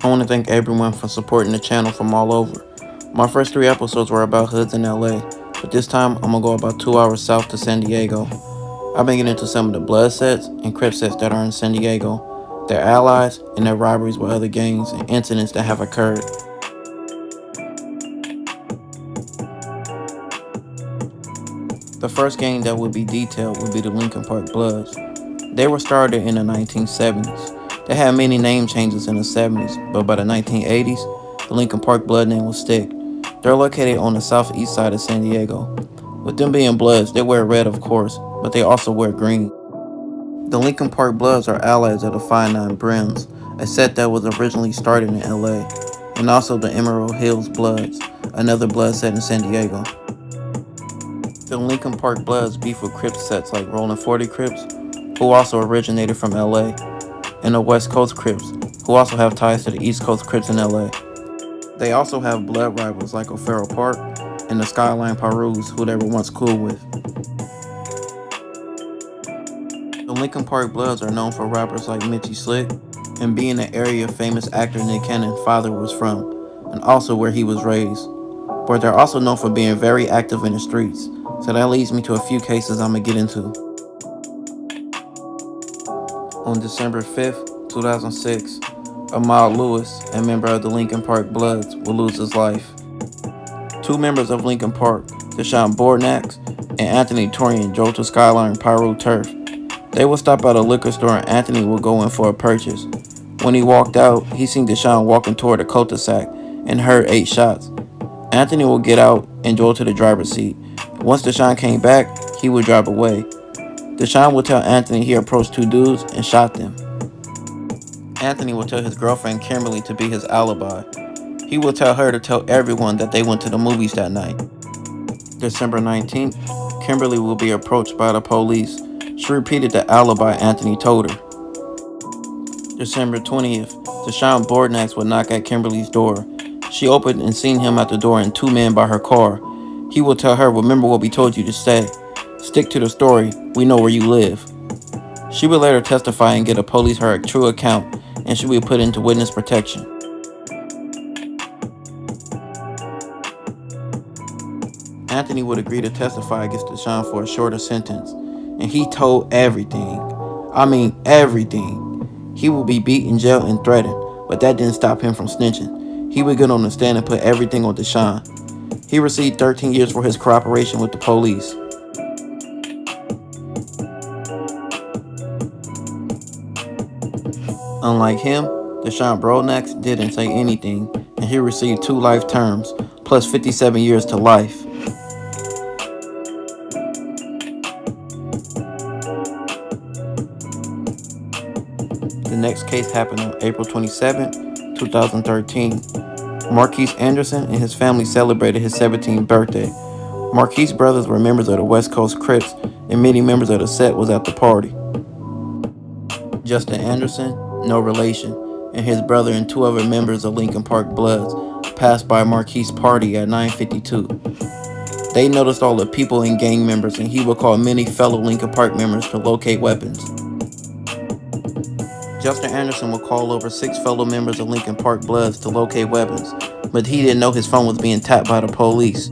I want to thank everyone for supporting the channel from all over. My first 3 episodes were about hoods in LA, but this time I'm gonna go about 2 hours south to San Diego. I've been getting into some of the blood sets and crip sets that are in San Diego, their allies, and their rivalries with other gangs and incidents that have occurred. The first gang that would be detailed would be the Lincoln Park Bloods. They were started in the 1970s. They had many name changes in the 70s, but by the 1980s, the Lincoln Park Blood name will stick. They're located on the southeast side of San Diego. With them being Bloods, they wear red of course, but they also wear green. The Lincoln Park Bloods are allies of the 59brims, a set that was originally started in LA, and also the Emerald Hills Bloods, another blood set in San Diego. The Lincoln Park Bloods beef with Crip sets like Rollin' 40 Crips, who also originated from LA, and the West Coast Crips, who also have ties to the East Coast Crips in LA. They also have blood rivals like Ofarrell Park and the Skyline Pirus, who they were once cool with. The Lincoln Park Bloods are known for rappers like Mitchie Slick and being the area famous actor Nick Cannon's father was from, and also where he was raised. But they're also known for being very active in the streets, so that leads me to a few cases I'm gonna get into. On December 5th, 2006, Ahmaud Lewis, a member of the Lincoln Park Bloods, will lose his life. Two members of Lincoln Park, Deshaun Bornax and Anthony Torian, drove to Skyline Piru Turf. They will stop at a liquor store and Anthony will go in for a purchase. When he walked out, he seen Deshaun walking toward a cul-de-sac and heard 8 shots. Anthony will get out and drove to the driver's seat. Once Deshaun came back, he would drive away. Deshaun will tell Anthony he approached 2 dudes and shot them. Anthony will tell his girlfriend Kimberly to be his alibi. He will tell her to tell everyone that they went to the movies that night. December 19th, Kimberly will be approached by the police. She repeated the alibi Anthony told her. December 20th, Deshaun Bornax would knock at Kimberly's door. She opened and seen him at the door and 2 men by her car. He will tell her, "Remember what we told you to say. Stick to the story. We know where you live." She would later testify and get a police her true account, and she would be put into witness protection. Anthony would agree to testify against Deshaun for a shorter sentence, and he told everything. I mean everything. He would be beaten, jailed, and threatened, but that didn't stop him from snitching. He would get on the stand and put everything on Deshaun. He received 13 years for his cooperation with the police. Unlike him, Deshaun Bornax didn't say anything, and he received 2 life terms, plus 57 years to life. The next case happened on April 27, 2013. Marquise Anderson and his family celebrated his 17th birthday. Marquise's brothers were members of the West Coast Crips, and many members of the set was at the party. Justin Anderson, no relation, and his brother and 2 other members of Lincoln Park Bloods passed by Marquise's party at 9:52. They noticed all the people and gang members, and he would call many fellow Lincoln Park members to locate weapons. Justin Anderson would call over 6 fellow members of Lincoln Park Bloods to locate weapons, but he didn't know his phone was being tapped by the police.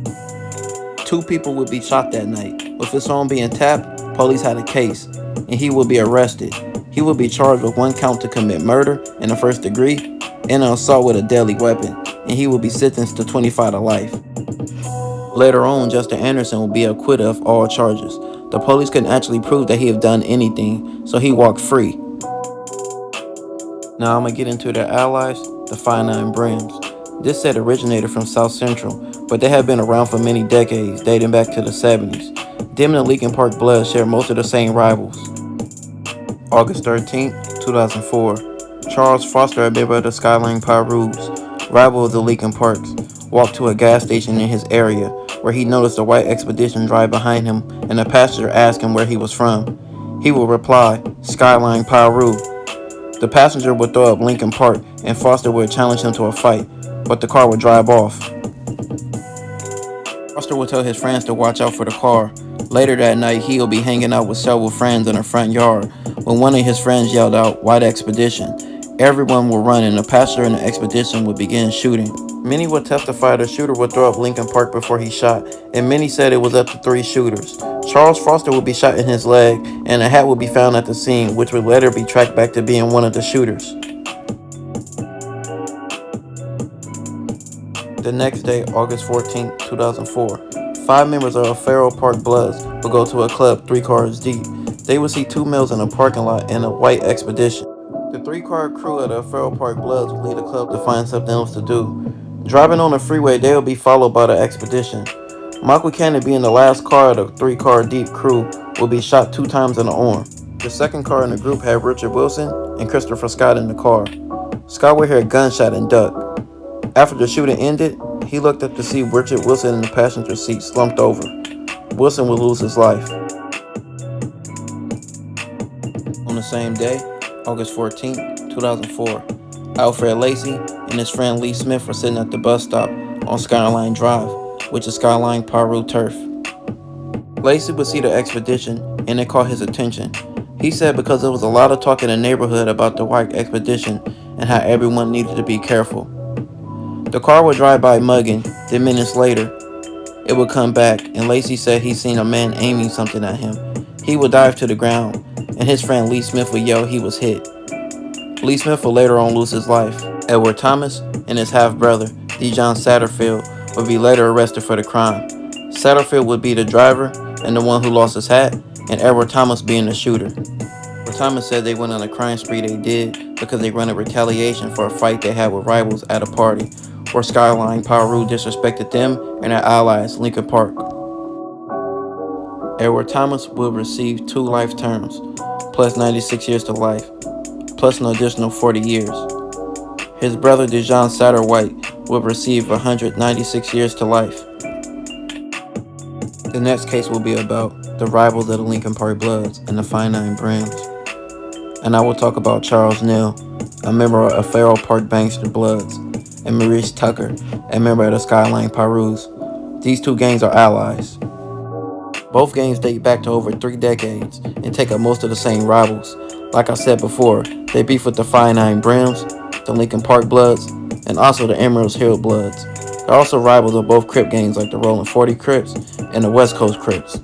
2 people would be shot that night. With his phone being tapped, police had a case, and he would be arrested. He would be charged with 1 count to commit murder in the 1st degree and an assault with a deadly weapon, and he would be sentenced to 25 to life. Later on, Justin Anderson will be acquitted of all charges. The police couldn't actually prove that he had done anything, so he walked free. Now I'm going to get into their allies, the 59brims. This set originated from South Central, but they have been around for many decades, dating back to the 70s. Them and the Lincoln Park Bloods share most of the same rivals. August 13, 2004. Charles Foster, a member of the Skyline Pirus, rival of the Lincoln Parks, walked to a gas station in his area where he noticed a white expedition drive behind him and a passenger asked him where he was from. He will reply, "Skyline Piru." The passenger would throw up Lincoln Park and Foster would challenge him to a fight, but the car would drive off. Foster would tell his friends to watch out for the car. Later that night, he will be hanging out with several friends in a front yard when one of his friends yelled out, "White expedition." Everyone will run and the passenger in the expedition would begin shooting. Many would testify the shooter would throw up Lincoln Park before he shot, and many said it was up to 3 shooters. Charles Foster would be shot in his leg, and a hat would be found at the scene, which would later be tracked back to being one of the shooters. The next day, August 14, 2004, 5 members of Ofarrell Park Bloods would go to a club 3 cars deep. They would see 2 males in a parking lot in a white expedition. The 3-car crew of the Ofarrell Park Bloods would leave the club to find something else to do. Driving on the freeway, they would be followed by the expedition. Michael Cannon, being the last car of the 3-car deep crew, would be shot 2 times in the arm. The second car in the group had Richard Wilson and Christopher Scott in the car. Scott would hear a gunshot and duck. After the shooting ended, he looked up to see Richard Wilson in the passenger seat slumped over. Wilson would lose his life. On the same day, August 14, 2004, Alfred Lacey and his friend Lee Smith were sitting at the bus stop on Skyline Drive, which is Skyline Piru turf. Lacey would see the expedition and it caught his attention. He said because there was a lot of talk in the neighborhood about the white expedition and how everyone needed to be careful. The car would drive by mugging, then minutes later, it would come back, and Lacey said he seen a man aiming something at him. He would dive to the ground, and his friend Lee Smith would yell he was hit. Lee Smith would later on lose his life. Edward Thomas and his half-brother, Dejon Satterfield, would be later arrested for the crime. Satterfield would be the driver and the one who lost his hat, and Edward Thomas being the shooter. Thomas said they went on a crime spree they did because they ran a retaliation for a fight they had with rivals at a party where Skyline Piru disrespected them and their allies, Lincoln Park. Edward Thomas will receive 2 life terms, plus 96 years to life, plus an additional 40 years. His brother Dejon Satterwhite will receive 196 years to life. The next case will be about the rivals of the Lincoln Park Bloods and the 59brims. And I will talk about Charles Neal, a member of Ofarrell Park Bankster Bloods, and Maurice Tucker, a member of the Skyline Pirus. These 2 gangs are allies. Both gangs date back to over 3 decades and take up most of the same rivals. Like I said before, they beef with the 59brims, the Lincoln Park Bloods, and also the Emerald Hill Bloods. They're also rivals of both Crip gangs like the Rolling 40 Crips and the West Coast Crips.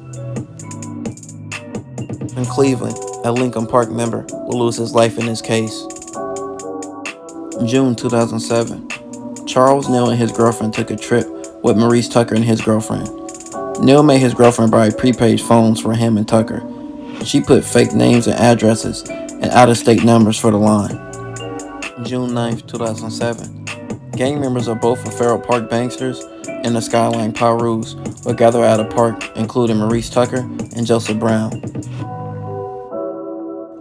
In Cleveland, a Lincoln Park member will lose his life in this case. June 2007, Charles Neal and his girlfriend took a trip with Maurice Tucker and his girlfriend. Neal made his girlfriend buy prepaid phones for him and Tucker. She put fake names and addresses and out-of-state numbers for the line. June 9, 2007, gang members of both Ofarrell Park Banksters and the Skyline Pirus will gather at a park, including Maurice Tucker and Joseph Brown.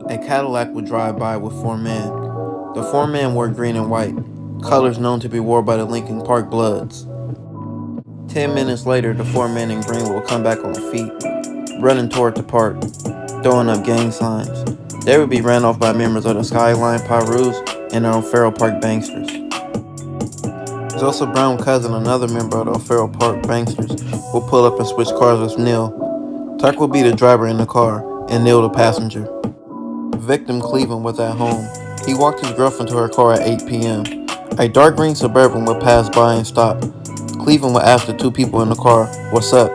A Cadillac would drive by with 4 men. The 4 men wore green and white, colors known to be worn by the Lincoln Park Bloods. 10 minutes later, the 4 men in green will come back on their feet, running toward the park, throwing up gang signs. They would be ran off by members of the Skyline Pirus and the Ofarrell Park Banksters. Joseph Brown, cousin, another member of the Ofarrell Park Banksters, will pull up and switch cars with Neal. Tuck will be the driver in the car, and Neal the passenger. Victim Cleveland was at home. He walked his girlfriend to her car at 8 p.m. A dark green Suburban would pass by and stop. Cleveland would ask the 2 people in the car, "What's up?"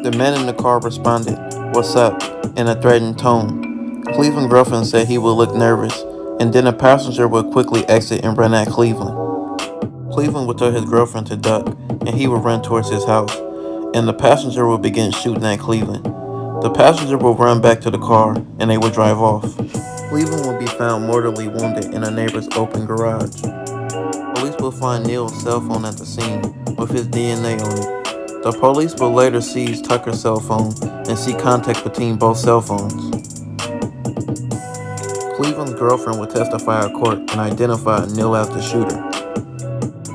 The man in the car responded, "What's up?" in a threatening tone. Cleveland's girlfriend said he would look nervous, and then the passenger would quickly exit and run at Cleveland. Cleveland would tell his girlfriend to duck, and he would run towards his house, and the passenger would begin shooting at Cleveland. The passenger will run back to the car, and they will drive off. Cleveland will be found mortally wounded in a neighbor's open garage. Police will find Neal's cell phone at the scene, with his DNA on it. The police will later seize Tucker's cell phone and see contact between both cell phones. Cleveland's girlfriend will testify at court and identify Neal as the shooter.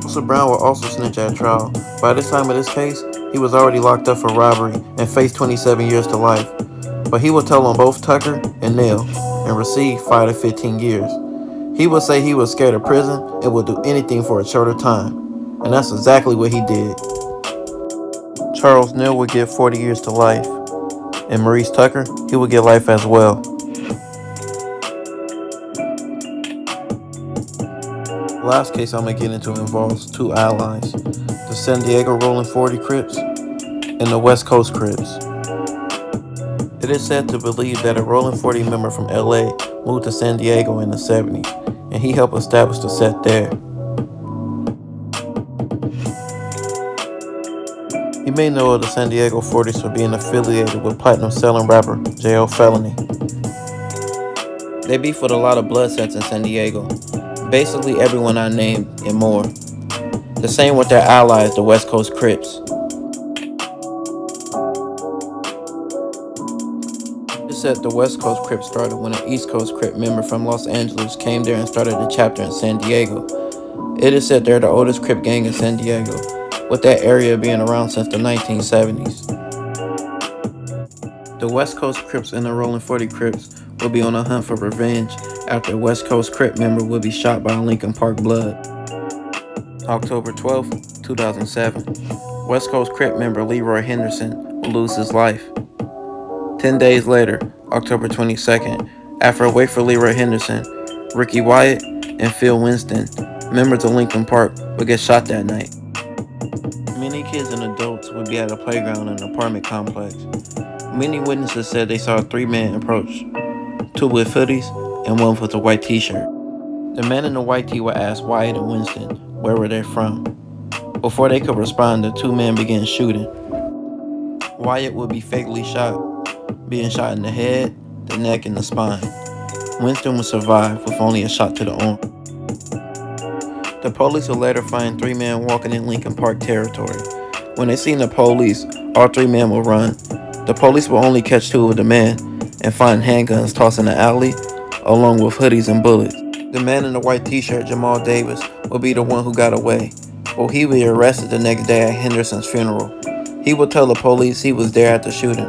Joseph Brown will also snitch at trial. By this time of this case, he was already locked up for robbery and faced 27 years to life. But he would tell on both Tucker and Neal and receive 5 to 15 years. He would say he was scared of prison and would do anything for a shorter time. And that's exactly what he did. Charles Neal would get 40 years to life. And Maurice Tucker, he would get life as well. The last case I'm going to get into involves two allies, the San Diego Rolling 40 Crips and the West Coast Crips. It is said to believe that a Rolling 40 member from LA moved to San Diego in the 70s, and he helped establish the set there. You may know of the San Diego 40s for being affiliated with platinum-selling rapper J.O. Felony. They beef with a lot of blood sets in San Diego, basically everyone I named and more. The same with their allies, the West Coast Crips. It said the West Coast Crips started when an East Coast Crip member from Los Angeles came there and started a chapter in San Diego. It is said they're the oldest Crip gang in San Diego, with that area being around since the 1970s. The West Coast Crips and the Rolling 40 Crips will be on a hunt for revenge after a West Coast Crip member will be shot by a Lincoln Park Blood. October 12, 2007, West Coast Crip member Leroy Henderson will lose his life. 10 days later, October 22nd, after a wait for Leroy Henderson, Ricky Wyatt and Phil Winston, members of Lincoln Park, would get shot that night. Many kids and adults would be at a playground in an apartment complex. Many witnesses said they saw 3 men approach, 2 with hoodies and 1 with a white t-shirt. The man in the white tee would ask Wyatt and Winston where were they from. Before they could respond, the 2 men began shooting. Wyatt would be fatally shot, being shot in the head, the neck, and the spine. Winston would survive with only a shot to the arm. The police would later find 3 men walking in Lincoln Park territory. When they seen the police, all 3 men would run. The police will only catch 2 of the men and find handguns tossed in the alley, along with hoodies and bullets. The man in the white t-shirt, Jamal Davis, will be the one who got away, but he will be arrested the next day at Henderson's funeral. He will tell the police he was there at the shooting,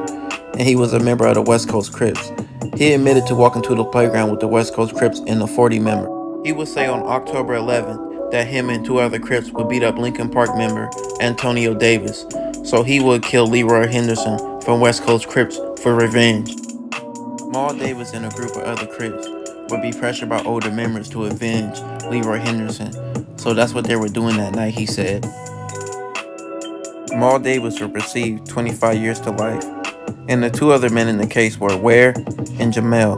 and he was a member of the West Coast Crips. He admitted to walking to the playground with the West Coast Crips and the 40 member. He would say on October 11th that him and 2 other Crips would beat up Lincoln Park member Antonio Davis, so he would kill Leroy Henderson from West Coast Crips for revenge. Jamal Davis and a group of other Crips would be pressured by older members to avenge Leroy Henderson, so that's what they were doing that night, he said. Jamal Davis would receive 25 years to life, and the 2 other men in the case were Ware and Jamel,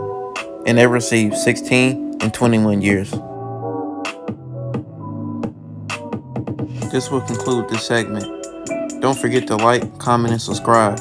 and they received 16 and 21 years. This will conclude this segment. Don't forget to like, comment, and subscribe.